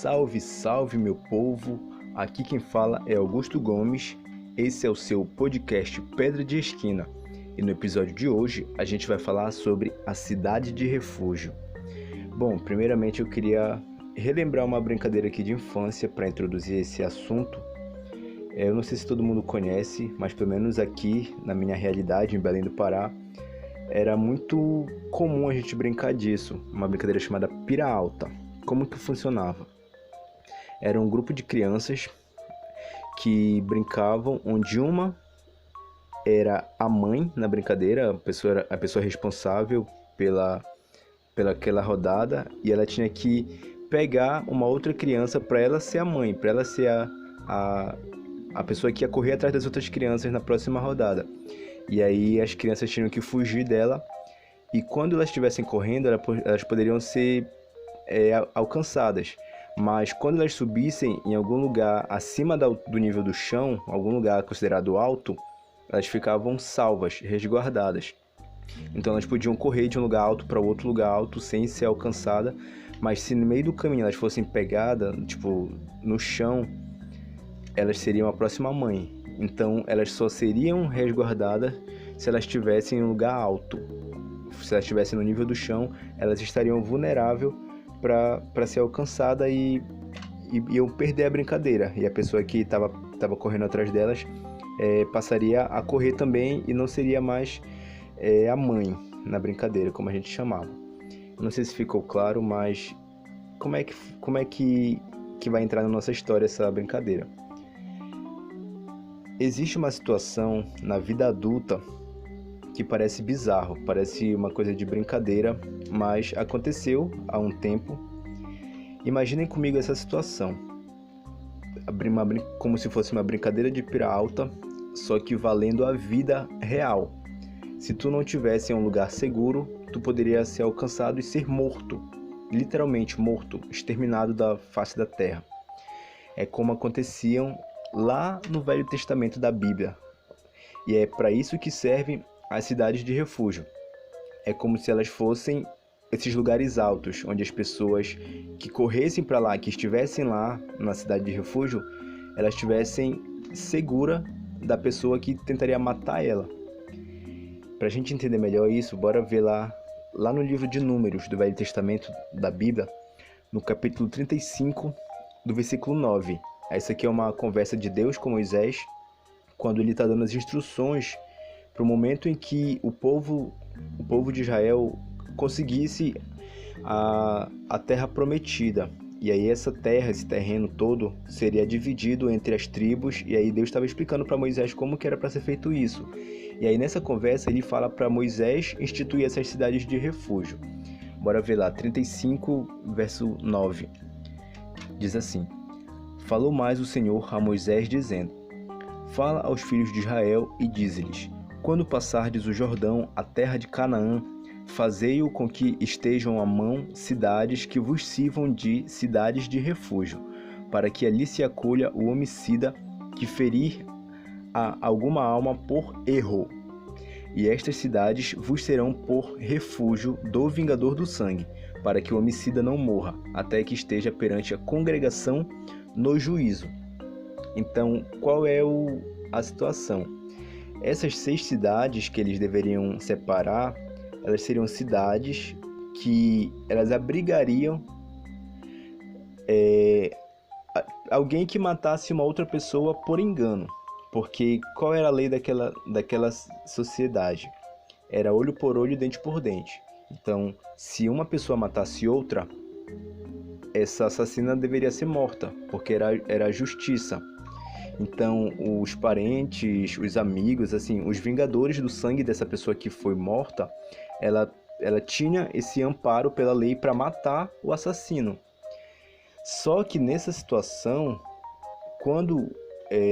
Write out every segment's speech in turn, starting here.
Salve, salve meu povo, aqui quem fala é Augusto Gomes, esse é o seu podcast Pedra de Esquina e no episódio de hoje a gente vai falar sobre a cidade de refúgio. Bom, primeiramente eu queria relembrar uma brincadeira aqui de infância para introduzir esse assunto. Eu não sei se todo mundo conhece, mas pelo menos aqui na minha realidade, em Belém do Pará, era muito comum a gente brincar disso, uma brincadeira chamada Pira Alta. Como que funcionava? Era um grupo de crianças que brincavam, onde uma era a mãe na brincadeira, a pessoa responsável pela aquela rodada, e ela tinha que pegar uma outra criança para ela ser a mãe, para ela ser a pessoa que ia correr atrás das outras crianças na próxima rodada. E aí as crianças tinham que fugir dela, e quando elas estivessem correndo, elas poderiam ser alcançadas. Mas quando elas subissem em algum lugar acima do nível do chão, algum lugar considerado alto, elas ficavam salvas, resguardadas. Então elas podiam correr de um lugar alto para outro lugar alto sem ser alcançada, mas se no meio do caminho elas fossem pegadas, no chão, elas seriam a próxima mãe. Então elas só seriam resguardadas se elas estivessem em um lugar alto. Se elas estivessem no nível do chão, elas estariam vulneráveis para ser alcançada e iam perder a brincadeira. E a pessoa que estava correndo atrás delas passaria a correr também e não seria mais a mãe na brincadeira, como a gente chamava. Não sei se ficou claro, mas como é que vai entrar na nossa história essa brincadeira? Existe uma situação na vida adulta que parece bizarro, parece uma coisa de brincadeira, mas aconteceu há um tempo. Imaginem comigo essa situação, como se fosse uma brincadeira de pira alta, só que valendo a vida real. Se tu não tivesse em um lugar seguro, tu poderia ser alcançado e ser morto, literalmente morto, exterminado da face da terra. É como aconteciam lá no Velho Testamento da Bíblia. E é para isso que servem as cidades de refúgio. É como se elas fossem esses lugares altos, onde as pessoas que corressem para lá, que estivessem lá na cidade de refúgio, elas estivessem seguras da pessoa que tentaria matar ela. Para a gente entender melhor isso, bora ver lá no livro de Números do Velho Testamento da Bíblia, no capítulo 35, do versículo 9. Essa aqui é uma conversa de Deus com Moisés, quando ele está dando as instruções para o momento em que o povo de Israel conseguisse a terra prometida. E aí essa terra, esse terreno todo, seria dividido entre as tribos, e aí Deus estava explicando para Moisés como que era para ser feito isso. E aí nessa conversa ele fala para Moisés instituir essas cidades de refúgio. Bora ver lá, 35, verso 9. Diz assim: Falou mais o Senhor a Moisés, dizendo: Fala aos filhos de Israel e dize-lhes: Quando passardes o Jordão, a terra de Canaã, fazei-o com que estejam à mão cidades que vos sirvam de cidades de refúgio, para que ali se acolha o homicida que ferir a alguma alma por erro. E estas cidades vos serão por refúgio do vingador do sangue, para que o homicida não morra, até que esteja perante a congregação no juízo. Então, qual é a situação? Essas 6 cidades que eles deveriam separar, elas seriam cidades que elas abrigariam alguém que matasse uma outra pessoa por engano. Porque qual era a lei daquela sociedade? Era olho por olho, dente por dente. Então, se uma pessoa matasse outra, essa assassina deveria ser morta, porque era a justiça. Então, os parentes, os amigos, os vingadores do sangue dessa pessoa que foi morta, ela tinha esse amparo pela lei para matar o assassino. Só que nessa situação, quando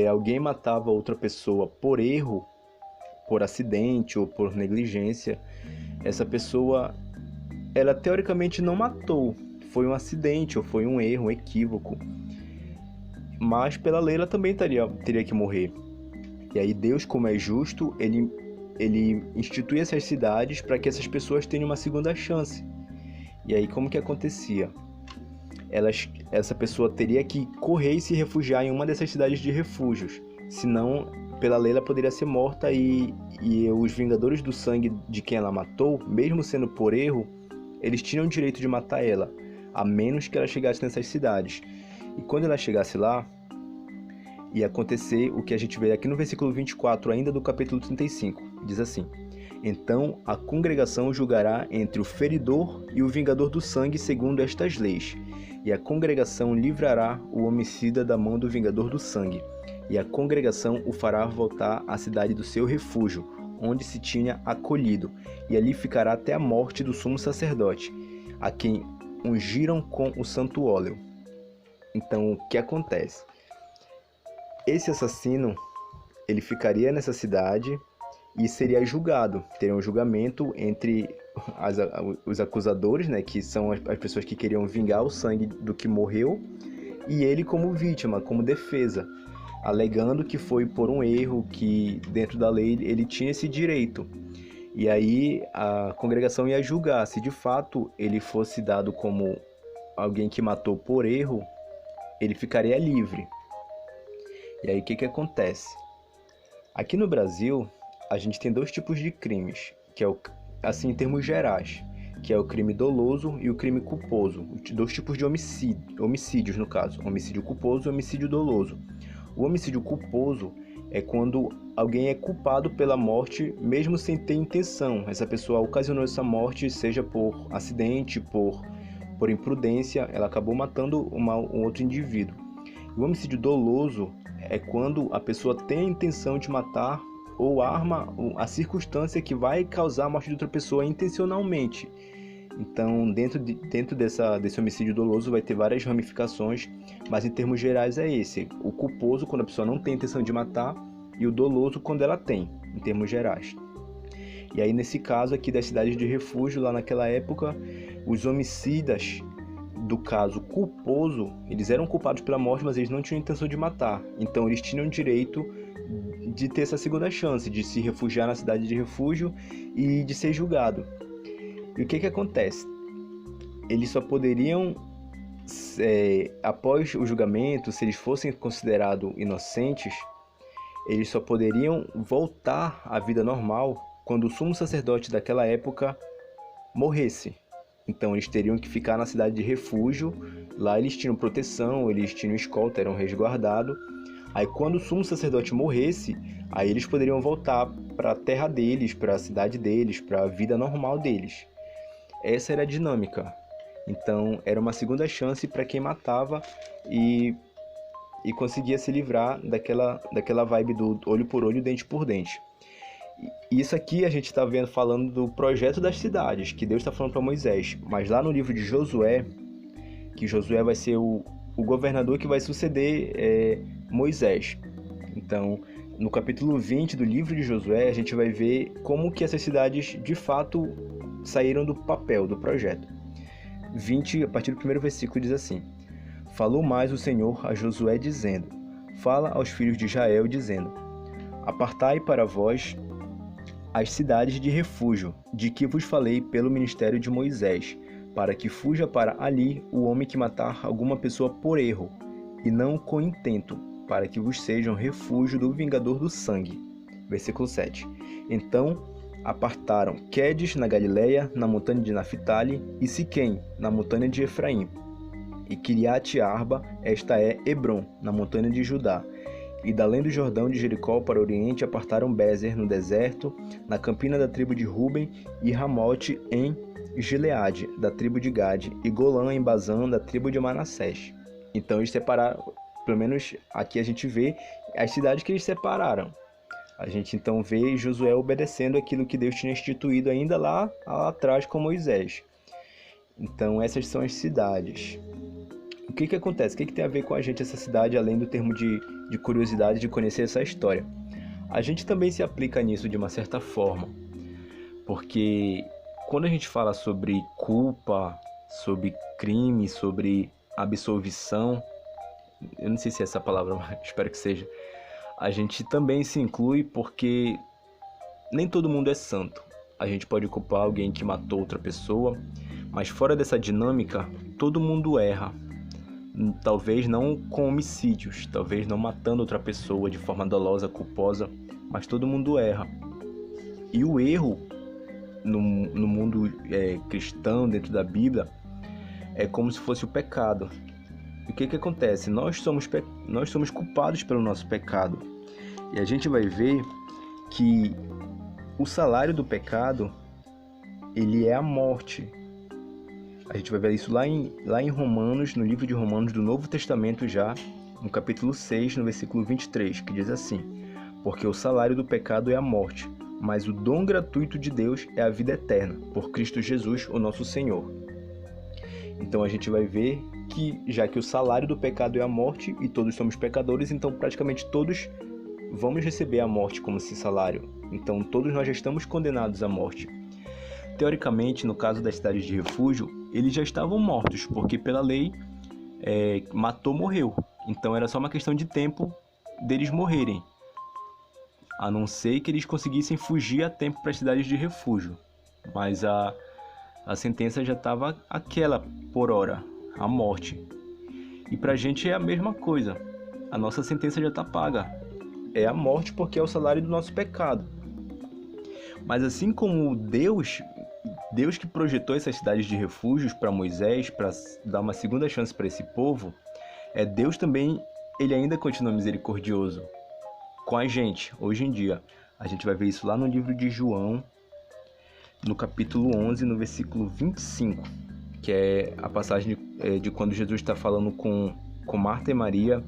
alguém matava outra pessoa por erro, por acidente ou por negligência, essa pessoa, ela teoricamente não matou. Foi um acidente ou foi um erro, um equívoco. Mas pela lei ela também teria que morrer. E aí Deus, como é justo, ele institui essas cidades para que essas pessoas tenham uma segunda chance. E aí como que acontecia? essa pessoa teria que correr e se refugiar em uma dessas cidades de refúgios. Senão, pela lei, ela poderia ser morta e os Vingadores do Sangue de quem ela matou, mesmo sendo por erro, eles tinham o direito de matar ela, a menos que ela chegasse nessas cidades. E quando ela chegasse lá, ia acontecer o que a gente vê aqui no versículo 24, ainda do capítulo 35. Diz assim: então a congregação julgará entre o feridor e o vingador do sangue segundo estas leis. E a congregação livrará o homicida da mão do vingador do sangue. E a congregação o fará voltar à cidade do seu refúgio, onde se tinha acolhido, e ali ficará até a morte do sumo sacerdote, a quem ungiram com o santo óleo. Então, o que acontece? Esse assassino, ele ficaria nessa cidade e seria julgado. Teria um julgamento entre os acusadores, né, que são as pessoas que queriam vingar o sangue do que morreu, e ele como vítima, como defesa, alegando que foi por um erro, que dentro da lei ele tinha esse direito. E aí a congregação ia julgar se de fato ele fosse dado como alguém que matou por erro, ele ficaria livre. E aí o que acontece? Aqui no Brasil, a gente tem dois tipos de crimes, que é assim em termos gerais, que é o crime doloso e o crime culposo. Dois tipos de homicídios no caso, homicídio culposo e homicídio doloso. O homicídio culposo é quando alguém é culpado pela morte mesmo sem ter intenção. Essa pessoa ocasionou essa morte, seja por acidente, por imprudência, ela acabou matando um outro indivíduo. O homicídio doloso é quando a pessoa tem a intenção de matar ou arma a circunstância que vai causar a morte de outra pessoa intencionalmente. Então, dentro desse homicídio doloso vai ter várias ramificações, mas em termos gerais é esse. O culposo, quando a pessoa não tem intenção de matar, e o doloso, quando ela tem, em termos gerais. E aí, nesse caso aqui das cidades de refúgio, lá naquela época, os homicidas do caso culposo, eles eram culpados pela morte, mas eles não tinham intenção de matar. Então, eles tinham direito de ter essa segunda chance, de se refugiar na cidade de refúgio e de ser julgado. E o que acontece? Eles só poderiam, após o julgamento, se eles fossem considerados inocentes, eles só poderiam voltar à vida normal quando o sumo sacerdote daquela época morresse. Então eles teriam que ficar na cidade de refúgio, lá eles tinham proteção, eles tinham escolta, eram resguardados. Aí quando o sumo sacerdote morresse, aí eles poderiam voltar para a terra deles, para a cidade deles, para a vida normal deles. Essa era a dinâmica. Então era uma segunda chance para quem matava e conseguia se livrar daquela vibe do olho por olho, dente por dente. E isso aqui a gente está vendo falando do projeto das cidades, que Deus está falando para Moisés. Mas lá no livro de Josué, que Josué vai ser o governador que vai suceder Moisés. Então, no capítulo 20 do livro de Josué, a gente vai ver como que essas cidades de fato saíram do papel, do projeto. 20, a partir do primeiro versículo, diz assim: falou mais o Senhor a Josué, dizendo: fala aos filhos de Israel, dizendo: apartai para vós as cidades de refúgio, de que vos falei pelo ministério de Moisés, para que fuja para ali o homem que matar alguma pessoa por erro, e não com intento, para que vos sejam refúgio do vingador do sangue. Versículo 7. Então apartaram Quedes na Galileia, na montanha de Naphtali, e Siquém, na montanha de Efraim, e Quiriate Arba, esta é Hebron, na montanha de Judá. E da além do Jordão de Jericó para o oriente apartaram Bezer no deserto, na campina da tribo de Ruben, e Ramote em Gileade, da tribo de Gade, e Golã em Bazã, da tribo de Manassés. Então eles separaram, pelo menos aqui a gente vê as cidades que eles separaram. A gente então vê Josué obedecendo aquilo que Deus tinha instituído ainda lá atrás com Moisés. Então essas são as cidades. O que acontece? O que tem a ver com a gente essa cidade, além do termo de curiosidade de conhecer essa história? A gente também se aplica nisso de uma certa forma, porque quando a gente fala sobre culpa, sobre crime, sobre absolvição, eu não sei se é essa palavra, mas espero que seja, a gente também se inclui porque nem todo mundo é santo. A gente pode culpar alguém que matou outra pessoa, mas fora dessa dinâmica, todo mundo erra. talvez não com homicídios, talvez não matando outra pessoa de forma dolosa, culposa, mas todo mundo erra. E o erro no mundo cristão, dentro da Bíblia, é como se fosse o pecado. E o que acontece? Nós somos culpados pelo nosso pecado. E a gente vai ver que o salário do pecado, ele é a morte. A gente vai ver isso lá em Romanos, no livro de Romanos do Novo Testamento já, no capítulo 6, no versículo 23, que diz assim: porque o salário do pecado é a morte, mas o dom gratuito de Deus é a vida eterna, por Cristo Jesus, o nosso Senhor. Então a gente vai ver que, já que o salário do pecado é a morte, e todos somos pecadores, então praticamente todos vamos receber a morte como esse salário. Então todos nós já estamos condenados à morte. Teoricamente, no caso das cidades de refúgio, eles já estavam mortos, porque pela lei, matou, morreu. Então era só uma questão de tempo deles morrerem, a não ser que eles conseguissem fugir a tempo para as cidades de refúgio. Mas a sentença já estava aquela por hora, a morte. E para a gente é a mesma coisa, a nossa sentença já está paga. É a morte, porque é o salário do nosso pecado. Mas assim como Deus que projetou essas cidades de refúgios para Moisés, para dar uma segunda chance para esse povo, Deus também, ele ainda continua misericordioso com a gente, hoje em dia. A gente vai ver isso lá no livro de João, no capítulo 11, no versículo 25, que é a passagem de quando Jesus está falando com Marta e Maria,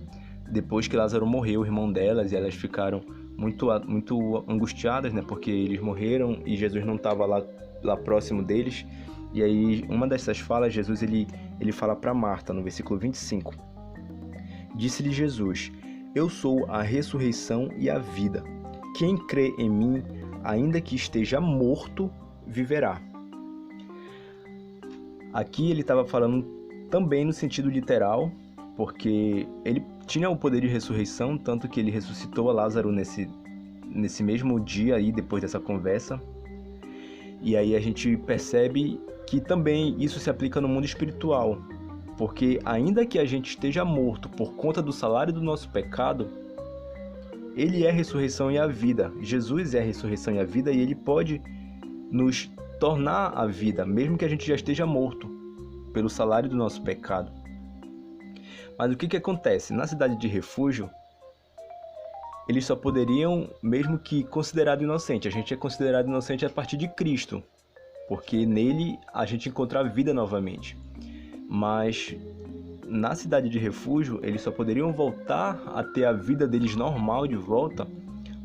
depois que Lázaro morreu, o irmão delas, e elas ficaram muito angustiadas, né, porque eles morreram e Jesus não estava lá próximo deles. E aí, uma dessas falas, Jesus ele fala para Marta, no versículo 25. Disse-lhe Jesus: eu sou a ressurreição e a vida. Quem crê em mim, ainda que esteja morto, viverá. Aqui ele estava falando também no sentido literal, porque ele tinha o poder de ressurreição, tanto que ele ressuscitou a Lázaro nesse mesmo dia aí, depois dessa conversa. E aí a gente percebe que também isso se aplica no mundo espiritual, porque ainda que a gente esteja morto por conta do salário do nosso pecado, ele é a ressurreição e a vida. Jesus é a ressurreição e a vida, e ele pode nos tornar a vida, mesmo que a gente já esteja morto pelo salário do nosso pecado. Mas o que acontece? Na cidade de refúgio, eles só poderiam, mesmo que considerado inocente. A gente é considerado inocente a partir de Cristo, porque nele a gente encontra a vida novamente. Mas na cidade de refúgio, eles só poderiam voltar a ter a vida deles normal de volta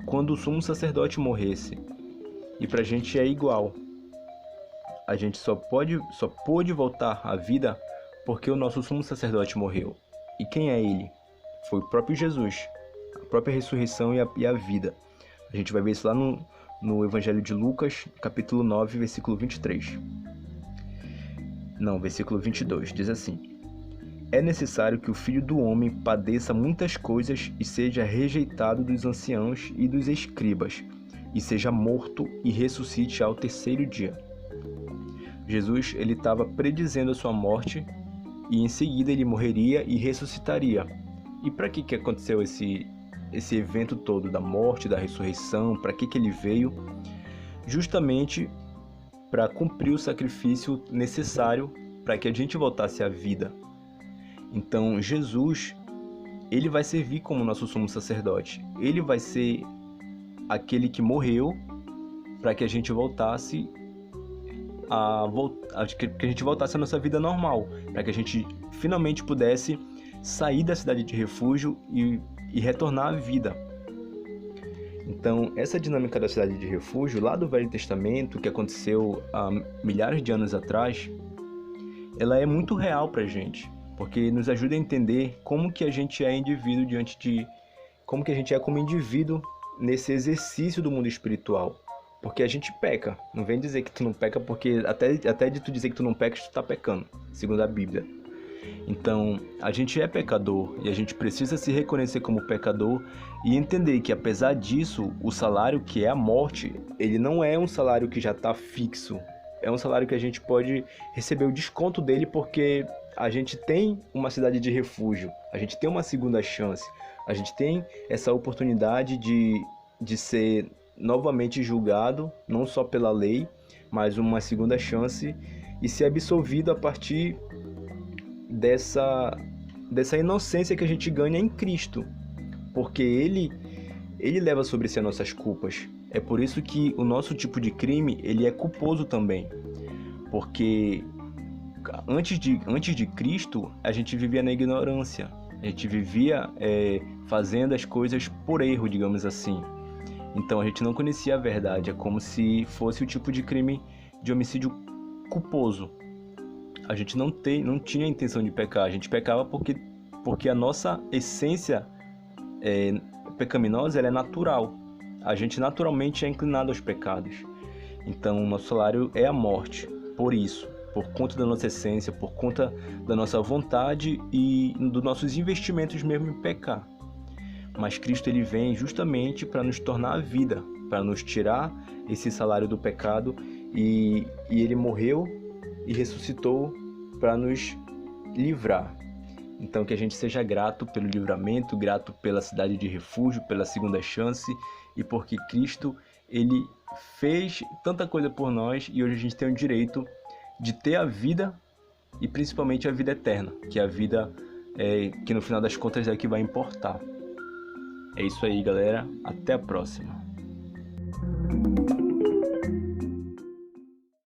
quando o sumo sacerdote morresse. E pra gente é igual. A gente só pôde voltar à vida porque o nosso sumo sacerdote morreu. E quem é ele? Foi o próprio Jesus, a própria ressurreição e a vida. A gente vai ver isso lá no Evangelho de Lucas, capítulo 9, versículo 23. Não, versículo 22, diz assim: é necessário que o Filho do Homem padeça muitas coisas e seja rejeitado dos anciãos e dos escribas, e seja morto e ressuscite ao terceiro dia. Jesus, ele estava predizendo a sua morte, e em seguida ele morreria e ressuscitaria. E para que aconteceu esse evento todo da morte, da ressurreição? Para que ele veio? Justamente para cumprir o sacrifício necessário para que a gente voltasse à vida. Então Jesus, ele vai servir como nosso sumo sacerdote. Ele vai ser aquele que morreu para que a gente voltasse que a gente voltasse à nossa vida normal, para que a gente finalmente pudesse sair da cidade de refúgio e retornar à vida. Então, essa dinâmica da cidade de refúgio, lá do Velho Testamento, que aconteceu há milhares de anos atrás, ela é muito real para a gente, porque nos ajuda a entender como que a gente é indivíduo como que a gente é como indivíduo nesse exercício do mundo espiritual. Porque a gente peca. Não vem dizer que tu não peca, porque até de tu dizer que tu não pecas, tu tá pecando, segundo a Bíblia. Então, a gente é pecador e a gente precisa se reconhecer como pecador e entender que, apesar disso, o salário que é a morte, ele não é um salário que já está fixo. É um salário que a gente pode receber o desconto dele porque a gente tem uma cidade de refúgio, a gente tem uma segunda chance, a gente tem essa oportunidade de ser novamente julgado, não só pela lei, mas uma segunda chance e ser absolvido a partir dessa inocência que a gente ganha em Cristo, porque Ele leva sobre si as nossas culpas. É por isso que o nosso tipo de crime, ele é culposo também, porque antes de Cristo, a gente vivia na ignorância, a gente vivia fazendo as coisas por erro, digamos assim. Então a gente não conhecia a verdade, é como se fosse o tipo de crime de homicídio culposo. A gente não tinha a intenção de pecar, a gente pecava porque a nossa essência pecaminosa ela é natural. A gente naturalmente é inclinado aos pecados. Então o nosso salário é a morte, por isso, por conta da nossa essência, por conta da nossa vontade e dos nossos investimentos mesmo em pecar. Mas Cristo ele vem justamente para nos tornar a vida, para nos tirar esse salário do pecado e ele morreu e ressuscitou para nos livrar. Então que a gente seja grato pelo livramento, grato pela cidade de refúgio, pela segunda chance e porque Cristo ele fez tanta coisa por nós e hoje a gente tem o direito de ter a vida e principalmente a vida eterna, que é a vida que no final das contas é o que vai importar. É isso aí, galera. Até a próxima.